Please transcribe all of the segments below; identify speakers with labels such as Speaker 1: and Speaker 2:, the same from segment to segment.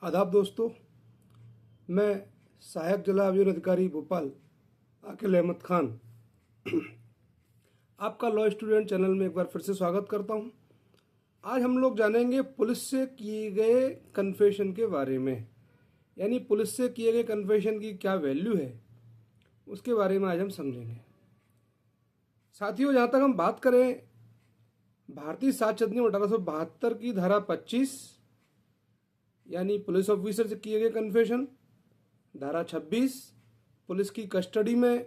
Speaker 1: आदाब दोस्तों, मैं सहायक जिला अभियोजन अधिकारी भोपाल आकिल अहमद खान आपका लॉ स्टूडेंट चैनल में एक बार फिर से स्वागत करता हूं। आज हम लोग जानेंगे पुलिस से किए गए कन्फेशन के बारे में, यानी पुलिस से किए गए कन्फेशन की क्या वैल्यू है उसके बारे में आज हम समझेंगे। साथियों, जहाँ तक हम बात करें भारतीय साक्ष्य अधिनियम 1872 की धारा 25 यानी पुलिस ऑफिसर से किए गए कन्फेशन, धारा 26 पुलिस की कस्टडी में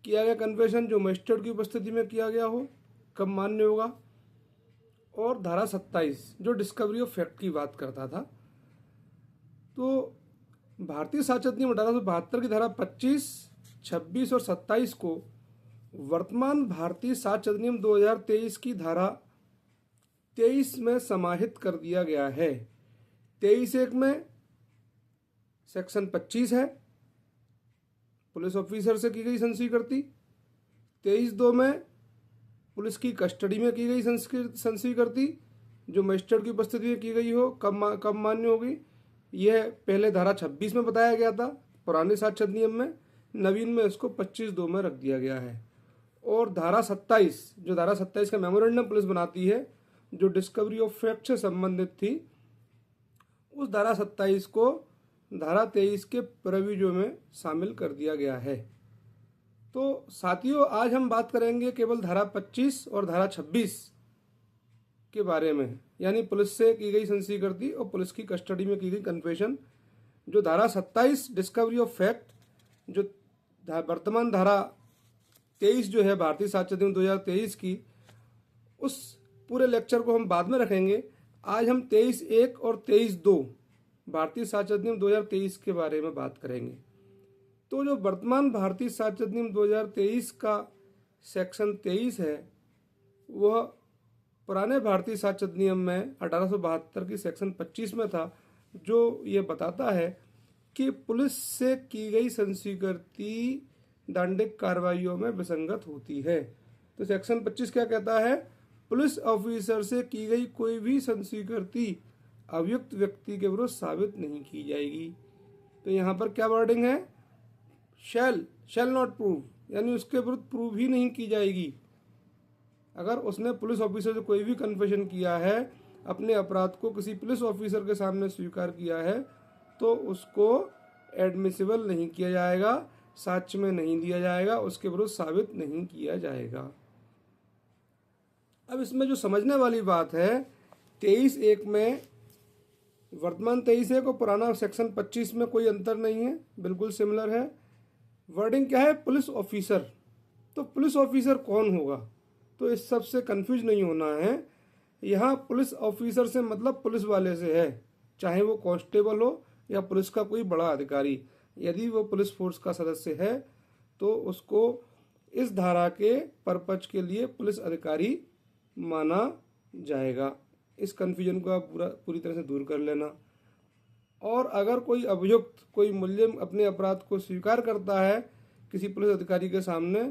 Speaker 1: किया गया कन्फेशन जो मजिस्ट्रेट की उपस्थिति में किया गया हो कब मान्य होगा, और धारा 27 जो डिस्कवरी ऑफ फैक्ट की बात करता था। तो भारतीय साक्ष्य अधिनियम 1872 की धारा 25, 26 और 27 को वर्तमान भारतीय साक्ष्य अधिनियम 2023 की धारा 23 में समाहित कर दिया गया है। 23(1) में सेक्शन 25 है, पुलिस ऑफिसर से की गई संस्वीकृति। 23(2) में पुलिस की कस्टडी में की गई संस्वीकृति जो मजिस्ट्रेट की उपस्थिति में की गई हो कब मान्य होगी। यह पहले धारा 26 में बताया गया था पुराने साक्ष्य अधिनियम में, नवीन में इसको 25(2) में रख दिया गया है। और धारा 27 जो धारा 27 का मेमोरेंडम पुलिस बनाती है जो डिस्कवरी ऑफ फैक्ट से संबंधित थी, उस धारा 27 को धारा 23 के प्रोविजो में शामिल कर दिया गया है। तो साथियों, आज हम बात करेंगे केवल धारा 25 और धारा 26 के बारे में, यानी पुलिस से की गई संस्वीकृति और पुलिस की कस्टडी में की गई कन्फेशन। जो धारा 27 डिस्कवरी ऑफ फैक्ट जो वर्तमान धारा 23 जो है भारतीय साक्ष्य अधिनियम 2023 की, उस पूरे लेक्चर को हम बाद में रखेंगे। आज हम 23(1) और 23(2) भारतीय साक्ष्य अधिनियम 2023 के बारे में बात करेंगे। तो जो वर्तमान भारतीय साक्ष्य अधिनियम 2023 का सेक्शन 23 है, वह पुराने भारतीय साक्ष्य अधिनियम में 1872 की सेक्शन 25 में था, जो ये बताता है कि पुलिस से की गई संस्वीकृति दंडिक कार्रवाइयों में विसंगत होती है। तो सेक्शन 25 क्या कहता है? पुलिस ऑफिसर से की गई कोई भी संस्वीकृति अभियुक्त व्यक्ति के विरुद्ध साबित नहीं की जाएगी। तो यहाँ पर क्या वर्डिंग है? शैल नॉट प्रूव, यानी उसके विरुद्ध प्रूव ही नहीं की जाएगी। अगर उसने पुलिस ऑफिसर से कोई भी कन्फेशन किया है, अपने अपराध को किसी पुलिस ऑफिसर के सामने स्वीकार किया है, तो उसको एडमिसिबल नहीं किया जाएगा, साक्ष्य में नहीं दिया जाएगा, उसके विरुद्ध साबित नहीं किया जाएगा। अब इसमें जो समझने वाली बात है, 23(1) में वर्तमान 23(1) और पुराना सेक्शन 25 में कोई अंतर नहीं है, बिल्कुल सिमिलर है। वर्डिंग क्या है? Police officer. तो पुलिस ऑफिसर कौन होगा? तो इस सब से कंफ्यूज नहीं होना है। यहाँ पुलिस ऑफिसर से मतलब पुलिस वाले से है, चाहे वो कांस्टेबल हो या पुलिस का कोई बड़ा अधिकारी। यदि वो पुलिस फोर्स का सदस्य है तो उसको इस धारा के पर्पज के लिए पुलिस अधिकारी माना जाएगा। इस कन्फ्यूजन को आप पूरी तरह से दूर कर लेना। और अगर कोई अभियुक्त, कोई मुलजिम अपने अपराध को स्वीकार करता है किसी पुलिस अधिकारी के सामने,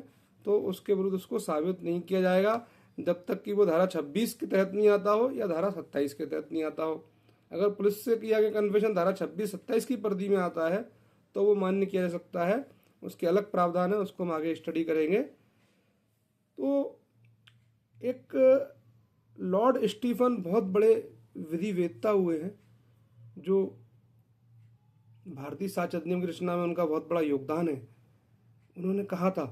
Speaker 1: तो उसके विरुद्ध उसको साबित नहीं किया जाएगा जब तक कि वो धारा 26 के तहत नहीं आता हो या धारा 27 के तहत नहीं आता हो। अगर पुलिस से किया गया कन्फेशन धारा 26-27 की परिधि में आता है तो वो मान्य किया जा सकता है, उसके अलग प्रावधान है, उसको हम आगे स्टडी करेंगे। तो एक लॉर्ड स्टीफन बहुत बड़े विधिवेत्ता हुए हैं, जो भारतीय साक्ष्य अधिनियम की रचना में उनका बहुत बड़ा योगदान है। उन्होंने कहा था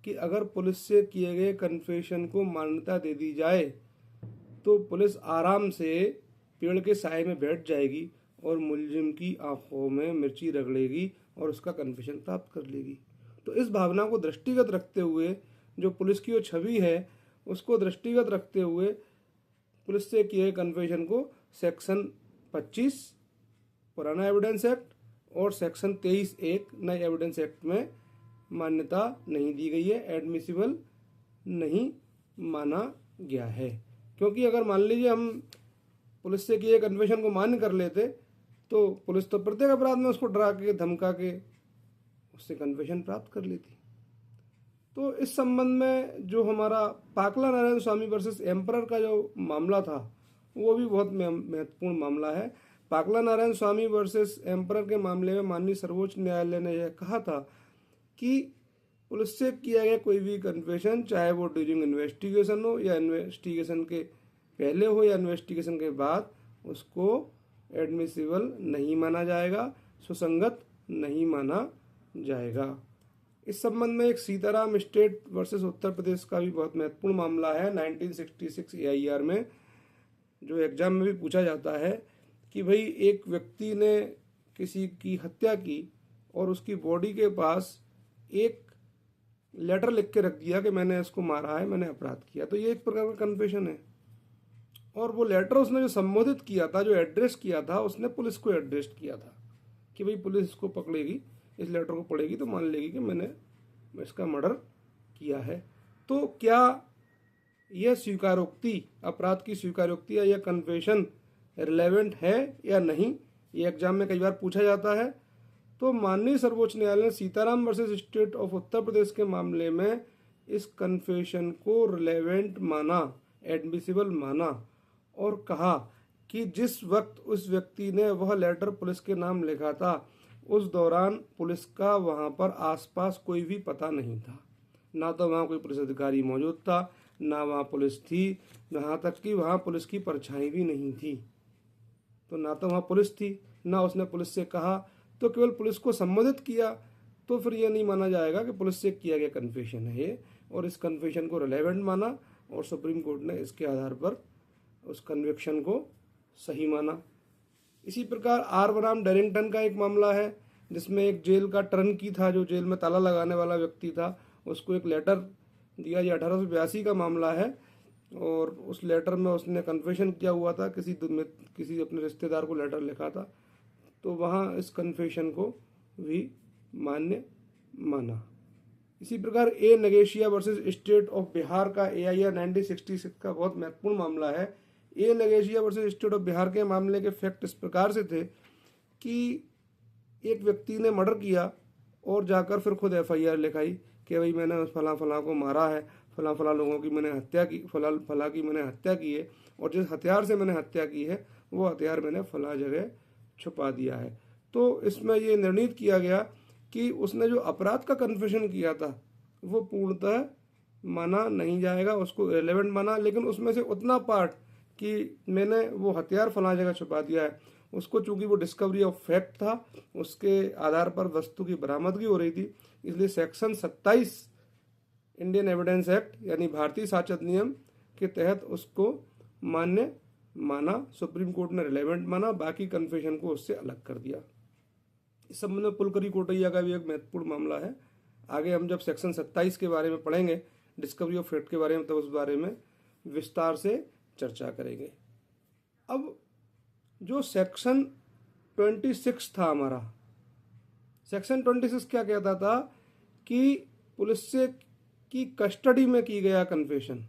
Speaker 1: कि अगर पुलिस से किए गए कन्फेशन को मान्यता दे दी जाए तो पुलिस आराम से पेड़ के साए में बैठ जाएगी और मुलजिम की आंखों में मिर्ची रगड़ेगी और उसका कन्फेशन प्राप्त कर लेगी। तो इस भावना को दृष्टिगत रखते हुए, जो पुलिस की वो छवि है उसको दृष्टिगत रखते हुए, पुलिस से किए कन्फेशन को सेक्शन 25 पुराना एविडेंस एक्ट और सेक्शन 23(1) नए एविडेंस एक्ट में मान्यता नहीं दी गई है, एडमिसिबल नहीं माना गया है। क्योंकि अगर मान लीजिए हम पुलिस से किए कन्फेशन को मान्य कर लेते तो पुलिस तो प्रत्येक अपराध में उसको डरा के धमका के उससे कन्फेशन प्राप्त कर लेती। तो इस संबंध में जो हमारा पाकला नारायण स्वामी वर्सेस एम्परर का जो मामला था, वो भी बहुत महत्वपूर्ण मामला है। पाकला नारायण स्वामी वर्सेस एम्परर के मामले में माननीय सर्वोच्च न्यायालय ने यह कहा था कि पुलिस से किया गया कोई भी कन्फेशन, चाहे वो ड्यूरिंग इन्वेस्टिगेशन हो या इन्वेस्टिगेशन के पहले हो या इन्वेस्टिगेशन के बाद, उसको एडमिसिबल नहीं माना जाएगा, सुसंगत नहीं माना जाएगा। इस संबंध में एक सीताराम स्टेट वर्सेस उत्तर प्रदेश का भी बहुत महत्वपूर्ण मामला है 1966 AIR में, जो एग्जाम में भी पूछा जाता है कि भाई एक व्यक्ति ने किसी की हत्या की और उसकी बॉडी के पास एक लेटर लिख के रख दिया कि मैंने इसको मारा है, मैंने अपराध किया। तो ये एक प्रकार का कन्फेशन है। और वो लेटर उसने जो संबोधित किया था, जो एड्रेस किया था, उसने पुलिस को एड्रेस किया था कि भाई पुलिस इसको पकड़ेगी, इस लेटर को पढ़ेगी तो मान लेगी कि मैंने इसका मर्डर किया है। तो क्या यह स्वीकारोक्ति, अपराध की स्वीकारोक्ति या यह कन्फेशन रिलेवेंट है या नहीं, ये एग्जाम में कई बार पूछा जाता है। तो माननीय सर्वोच्च न्यायालय ने Sitaram versus state of Uttar Pradesh के मामले में इस कन्फेशन को रिलेवेंट माना, एडमिसिबल माना और कहा कि जिस वक्त उस व्यक्ति ने वह लेटर पुलिस के नाम लिखा था, उस दौरान पुलिस का वहां पर आसपास कोई भी पता नहीं था। ना तो वहां कोई पुलिस अधिकारी मौजूद था, ना वहां पुलिस थी, यहाँ तक कि वहां पुलिस की परछाई भी नहीं थी। तो ना तो वहां पुलिस थी, ना उसने पुलिस से कहा, तो केवल पुलिस को संबोधित किया, तो फिर यह नहीं माना जाएगा कि पुलिस से किया गया कन्फेशन है ये। और इस कन्फेशन को रिलेवेंट माना और सुप्रीम कोर्ट ने इसके आधार पर उस कन्विक्शन को सही माना। इसी प्रकार आर बनाम डैरिंगटन का एक मामला है, जिसमें एक जेल का टर्नकी था, जो जेल में ताला लगाने वाला व्यक्ति था, उसको एक लेटर दिया। ये 1882 का मामला है और उस लेटर में उसने कन्फेशन किया हुआ था, किसी अपने रिश्तेदार को लेटर लिखा था। तो वहाँ इस कन्फेशन को भी मान्य माना। इसी प्रकार A Nageshia versus state of Bihar का AIR 1966 का बहुत महत्वपूर्ण मामला है। A Nageshia versus state of Bihar के मामले के फैक्ट इस प्रकार से थे कि एक व्यक्ति ने मर्डर किया और जाकर फिर खुद FIR लिखाई कि भाई मैंने उस फला फला को मारा है, फला फला लोगों की मैंने हत्या की, फला फला की मैंने हत्या की है, और जिस हथियार से मैंने हत्या की है वो हथियार मैंने फला जगह छुपा दिया है। तो इसमें ये निर्णित किया गया कि उसने जो अपराध का कन्फेशन किया था वो पूर्णतः माना नहीं जाएगा, उसको रिलेवेंट माना, लेकिन उसमें से उतना पार्ट कि मैंने वो हथियार फला जगह छुपा दिया है, उसको चूंकि वो डिस्कवरी ऑफ फैक्ट था, उसके आधार पर वस्तु की बरामदगी हो रही थी, इसलिए सेक्शन 27 इंडियन एविडेंस एक्ट यानी भारतीय साक्ष्य अधिनियम के तहत उसको मान्य माना। सुप्रीम कोर्ट ने रिलेवेंट माना, बाकी कन्फेशन को उससे अलग कर दिया। इस संबंध में पुलकरी कोटैया का भी एक महत्वपूर्ण मामला है। आगे हम जब सेक्शन 27 के बारे में पढ़ेंगे, डिस्कवरी ऑफ फैक्ट के बारे में, तब उस बारे में विस्तार से चर्चा करेंगे। अब जो सेक्शन 26 था हमारा, सेक्शन 26 क्या कहता था कि पुलिस से की कस्टडी में की गया कन्फेशन।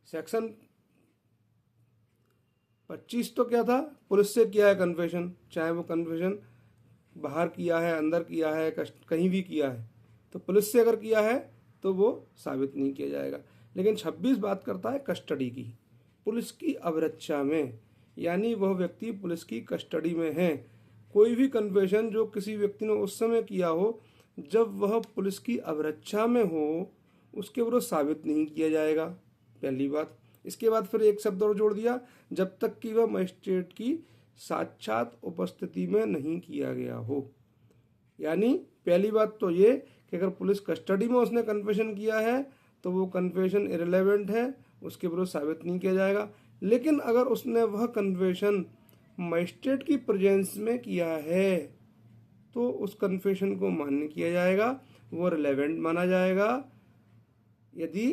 Speaker 1: सेक्शन 25 तो क्या था, पुलिस से किया है कन्फेशन, चाहे वो कन्फेशन बाहर किया है, अंदर किया है, कहीं भी किया है, तो पुलिस से अगर किया है तो वो साबित नहीं किया जाएगा। लेकिन 26 बात करता है कस्टडी की, पुलिस की अवरक्षा में, यानी वह व्यक्ति पुलिस की कस्टडी में है। कोई भी कन्फेशन जो किसी व्यक्ति ने उस समय किया हो जब वह पुलिस की अवरक्षा में हो, उसके विरुद्ध साबित नहीं किया जाएगा, पहली बात। इसके बाद फिर एक शब्द और जोड़ दिया, जब तक कि वह मजिस्ट्रेट की साक्षात उपस्थिति में नहीं किया गया हो। यानी पहली बात तो ये कि अगर पुलिस कस्टडी में उसने कन्फेशन किया है तो वो कन्फेशन इररिलेवेंट है, उसके विरुद्ध साबित नहीं किया जाएगा। लेकिन अगर उसने वह कन्फेशन मजिस्ट्रेट की प्रेजेंस में किया है तो उस कन्फेशन को मान्य किया जाएगा, वो रिलेवेंट माना जाएगा यदि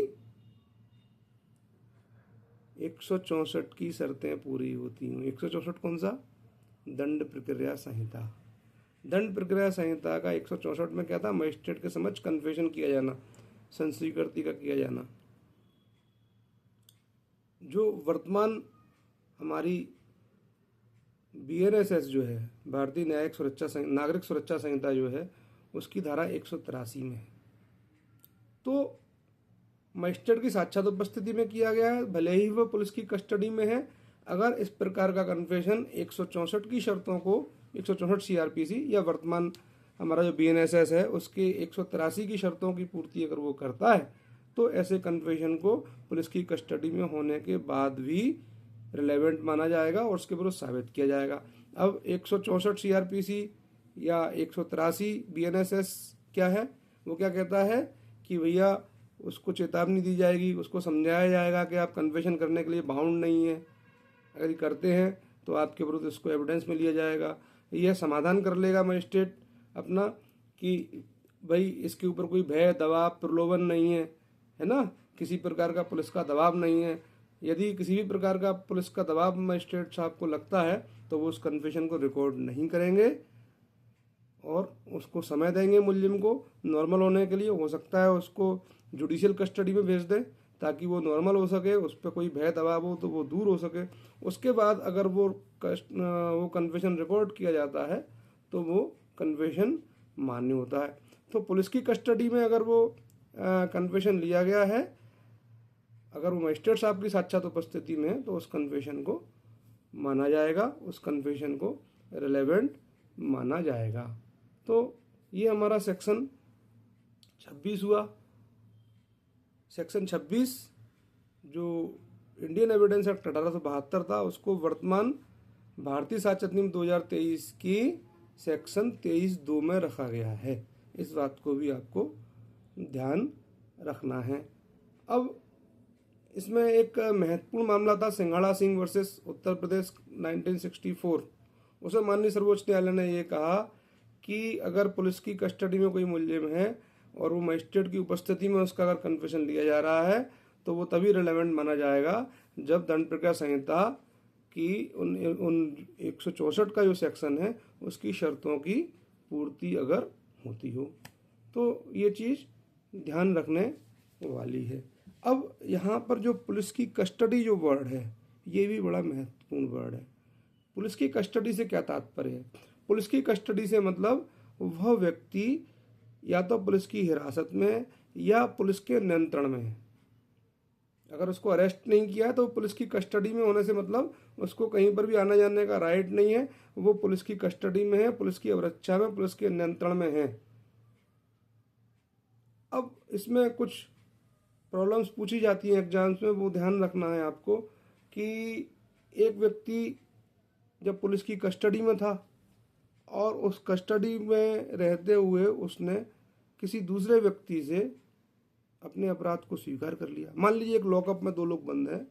Speaker 1: 164 की शर्तें पूरी होती हूँ। 164 कौन सा? दंड प्रक्रिया संहिता। दंड प्रक्रिया संहिता का 164 में क्या था? मजिस्ट्रेट के समक्ष कन्फेशन किया जाना, संस्वीकृति का किया जाना। जो वर्तमान हमारी BNSS जो है, भारतीय न्यायिक सुरक्षा नागरिक सुरक्षा संहिता जो है, उसकी धारा 183 में है। तो मजिस्ट्रेट की साक्षात उपस्थिति में किया गया है, भले ही वह पुलिस की कस्टडी में है। अगर इस प्रकार का कन्फेशन 164 की शर्तों को 164 सीआरपीसी या वर्तमान हमारा जो बीएनएसएस है उसके 183 की शर्तों की पूर्ति अगर वो करता है तो ऐसे कन्फेशन को पुलिस की कस्टडी में होने के बाद भी रिलेवेंट माना जाएगा और उसके विरुद्ध साबित किया जाएगा। अब 164 सीआरपीसी या 183 बीएनएसएस क्या है, वो क्या कहता है कि भैया उसको चेतावनी दी जाएगी, उसको समझाया जाएगा कि आप कन्फेशन करने के लिए बाउंड नहीं है, अगर ये करते हैं तो आपके विरुद्ध इसको एविडेंस में लिया जाएगा। यह समाधान कर लेगा मजिस्ट्रेट अपना कि भाई इसके ऊपर कोई भय दबाव प्रलोभन नहीं है ना, किसी प्रकार का पुलिस का दबाव नहीं है। यदि किसी भी प्रकार का पुलिस का दबाव मजिस्ट्रेट साहब को लगता है तो वो उस कन्फेशन को रिकॉर्ड नहीं करेंगे और उसको समय देंगे मुलजिम को नॉर्मल होने के लिए। हो सकता है उसको जुडिशियल कस्टडी में भेज दें ताकि वो नॉर्मल हो सके, उस पर कोई भय दबाव हो तो वो दूर हो सके। उसके बाद अगर वो कन्फेशन रिकॉर्ड किया जाता है तो वो कन्फेशन मान्य होता है। तो पुलिस की कस्टडी में अगर वो कन्फेशन लिया गया है, अगर वो मजिस्ट्रेट साहब की साक्षात उपस्थिति में है तो उस कन्फेशन को माना जाएगा, उस कन्फेशन को रिलेवेंट माना जाएगा। तो ये हमारा सेक्शन 26 हुआ। सेक्शन 26 जो इंडियन एविडेंस एक्ट 1872 था उसको वर्तमान भारतीय साक्ष्य अधिनियम 2023 की सेक्शन 23(2) में रखा गया है। इस बात को भी आपको ध्यान रखना है। अब इसमें एक महत्वपूर्ण मामला था सिंघाड़ा सिंह वर्सेस उत्तर प्रदेश 1964। उसे माननीय सर्वोच्च न्यायालय ने ये कहा कि अगर पुलिस की कस्टडी में कोई मुलजिम है और वो मजिस्ट्रेट की उपस्थिति में उसका अगर कन्फेशन लिया जा रहा है तो वो तभी रिलेवेंट माना जाएगा जब दंड प्रक्रिया संहिता की उन 164 का जो सेक्शन है उसकी शर्तों की पूर्ति अगर होती हो। तो ये चीज़ ध्यान रखने वाली है। अब यहाँ पर जो पुलिस की कस्टडी जो वर्ड है ये भी बड़ा महत्वपूर्ण वर्ड है। पुलिस की कस्टडी से क्या तात्पर्य है? पुलिस की कस्टडी से मतलब वह व्यक्ति या तो पुलिस की हिरासत में या पुलिस के नियंत्रण में है। अगर उसको अरेस्ट नहीं किया तो पुलिस की कस्टडी में होने से मतलब उसको कहीं पर भी आने जाने का राइट नहीं है, वो पुलिस की कस्टडी में है, पुलिस की अवरक्षा में, पुलिस के नियंत्रण में है। अब इसमें कुछ प्रॉब्लम्स पूछी जाती हैं एग्जाम्स में, वो ध्यान रखना है आपको कि एक व्यक्ति जब पुलिस की कस्टडी में था और उस कस्टडी में रहते हुए उसने किसी दूसरे व्यक्ति से अपने अपराध को स्वीकार कर लिया। मान लीजिए एक लॉकअप में दो लोग बंद हैं,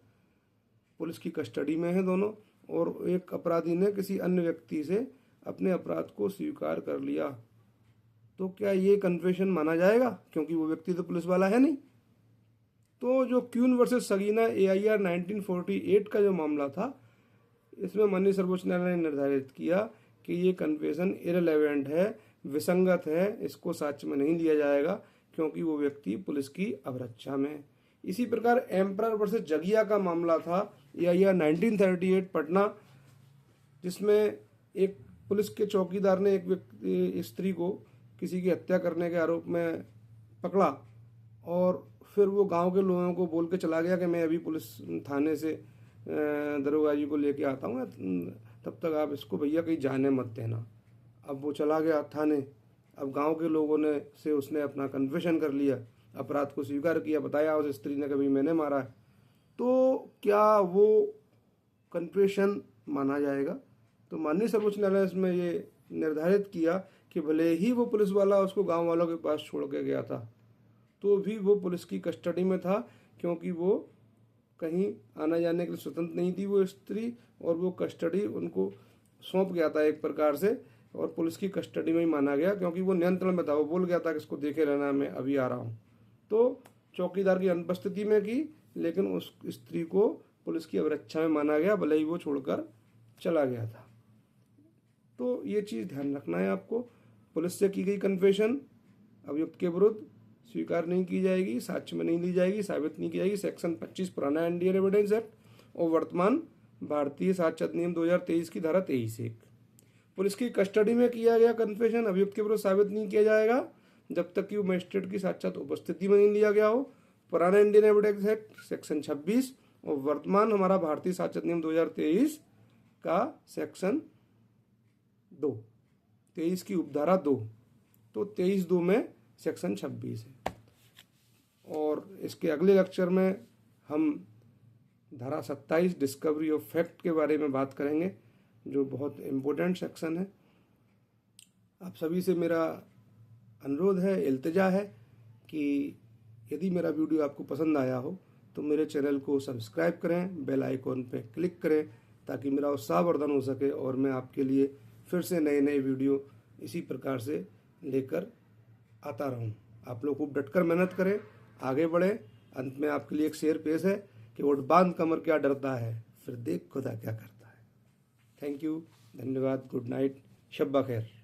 Speaker 1: पुलिस की कस्टडी में हैं दोनों, और एक अपराधी ने किसी अन्य व्यक्ति से अपने अपराध को स्वीकार कर लिया, तो क्या ये कन्फेशन माना जाएगा? क्योंकि वो व्यक्ति तो पुलिस वाला है नहीं। तो जो क्यून वर्सेस सगीना AIR 1948 का जो मामला था, इसमें माननीय सर्वोच्च न्यायालय ने निर्धारित किया कि ये कन्फेशन इररिलेवेंट है, विसंगत है, इसको साक्ष्य में नहीं लिया जाएगा क्योंकि वो व्यक्ति पुलिस की अवरक्षा में। इसी प्रकार एम्परर वर्सेस जगिया का मामला था AIR 1938 पटना, जिसमें एक पुलिस के चौकीदार ने एक व्यक्ति स्त्री को किसी की हत्या करने के आरोप में पकड़ा और फिर वो गांव के लोगों को बोल के चला गया कि मैं अभी पुलिस थाने से दरोगा जी को लेके आता हूँ, तब तक आप इसको भैया कहीं जाने मत देना। अब वो चला गया थाने। अब गांव के लोगों ने से उसने अपना कन्फेशन कर लिया, अपराध को स्वीकार किया, बताया उस स्त्री ने कभी मैंने मारा है। तो क्या वो कन्फेशन माना जाएगा? तो माननीय सर्वोच्च न्यायालय ने इसमें ये निर्धारित किया कि भले ही वो पुलिस वाला उसको गांव वालों के पास छोड़ के गया था तो भी वो पुलिस की कस्टडी में था, क्योंकि वो कहीं आने जाने के लिए स्वतंत्र नहीं थी वो स्त्री, और वो कस्टडी उनको सौंप गया था एक प्रकार से, और पुलिस की कस्टडी में ही माना गया क्योंकि वो नियंत्रण में था। वो बोल गया था कि इसको देखे रहना, मैं अभी आ रहा हूँ। तो चौकीदार की अनुपस्थिति में की, लेकिन उस स्त्री को पुलिस की अवरक्षा में माना गया, भले ही वो छोड़कर चला गया था। तो ये चीज़ ध्यान रखना है आपको। पुलिस से की गई कन्फेशन अभियुक्त के विरुद्ध स्वीकार नहीं की जाएगी, साक्ष्य में नहीं ली जाएगी, साबित नहीं की जाएगी। सेक्शन 25 पुराना इंडियन एविडेंस एक्ट और वर्तमान भारतीय साक्ष्य अधिनियम 2023 की धारा 23(1). पुलिस की कस्टडी में किया गया कन्फेशन अभियुक्त के विरुद्ध साबित नहीं किया जाएगा जब तक कि वो मजिस्ट्रेट की साक्षात उपस्थिति में नहीं लिया गया हो। पुराना इंडियन एविडेंस एक्ट सेक्शन 26 और वर्तमान हमारा भारतीय साक्षरता नियम 2023 का सेक्शन 2, 23 की उपधारा 2, तो 23(2) में सेक्शन 26 है। और इसके अगले लेक्चर में हम धारा 27 डिस्कवरी ऑफ फैक्ट के बारे में बात करेंगे, जो बहुत इम्पोर्टेंट सेक्शन है। आप सभी से मेरा अनुरोध है, इल्तिजा है कि यदि मेरा वीडियो आपको पसंद आया हो तो मेरे चैनल को सब्सक्राइब करें, बेल आइकॉन पे क्लिक करें, ताकि मेरा उत्साहवर्धन हो सके और मैं आपके लिए फिर से नए नए वीडियो इसी प्रकार से लेकर आता रहूं। आप लोग खूब डटकर मेहनत करें, आगे बढ़ें। अंत में आपके लिए एक शेर पेश है कि ओट बांध कमर क्या डरता है, फिर देख खुदा क्या करता है। थैंक यू, धन्यवाद, गुड नाइट, शब्बा खैर।